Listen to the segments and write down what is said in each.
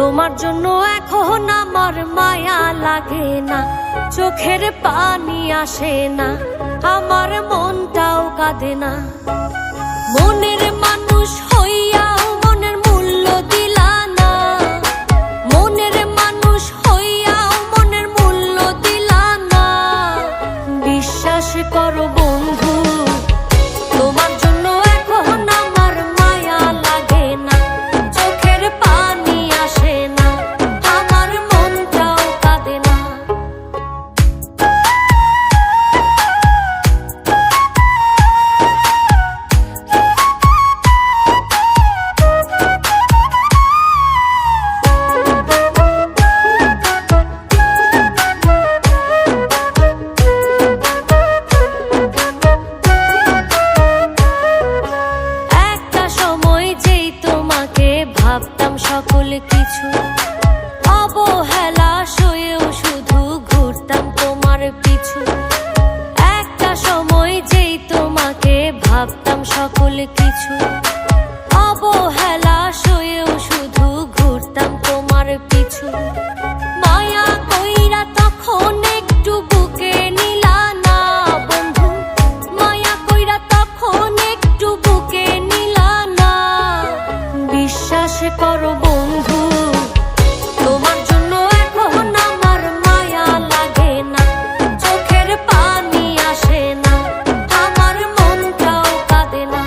তোমার জন্য এখন আমার মায়া লাগে না, চোখের পানি আসে না, আমার মনটাও কাঁদে না। মনের মানুষ হইয়াও মনের মূল্য দিলা না, মনের মানুষ হইয়াও মনের মূল্য দিলা না। বিশ্বাস করো বন্ধু, তোমার জন্য এখন আমার মায়া লাগে না, চোখের পানি আসে না, আমার মনটাও কাঁদে না। ভাবতাম সকল কিছু, অবহেলা সয়েও শুধু ঘুরতাম তোমার পিছু। একটা সময় যেই তোমাকে ভাবতাম সকল কিছু, অবহেলা সয়েও শুধু ঘুরতাম তোমার পিছু। মায়া কইরা তখন একটু বুকে নিলা না বন্ধু, মায়া কইরা তখন একটু বুকে নিলা না। বিশ্বাস করো বন্ধু, তোমার জন্য এখন আমার মায়া লাগে না, চোখের পানি আসে না, আমার মনটাও কাঁদে না।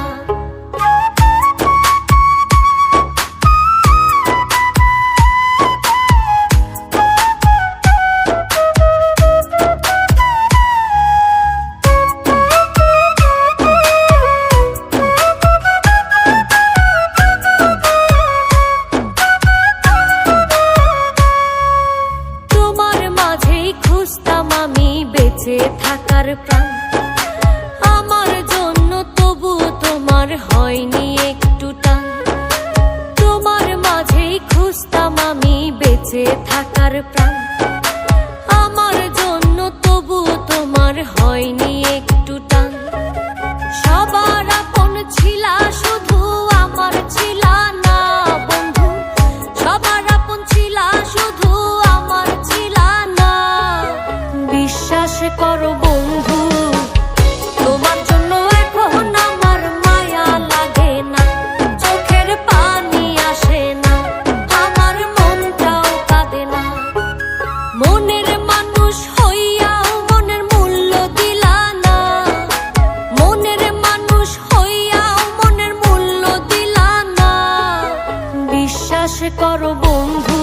খুঁজতাম আমি বেঁচে থাকার প্রাণ, আমার জন্য তবু তোমার হয়নি একটু টান। তোমার মাঝেই খুঁজতাম আমি বেঁচে থাকার প্রাণ, আমার জন্য তবু তোমার হয়নি একটু টান। সবার আপন ছিলা শুধু আমার ছিলা না বন্ধু, সবার আপন ছিলা শুধু আমার ছিলা না। বিশ্বাস করো বন্ধু, তোমার জন্য এখন আমার মায়া লাগে না, চোখের পানি আসে না, আমার মনটাও কাঁদে না। মনের মানুষ হইয়াও মনের মূল্য দিলা না, মনের মানুষ হইয়াও মনের মূল্য দিলা না। বিশ্বাস করো বন্ধু,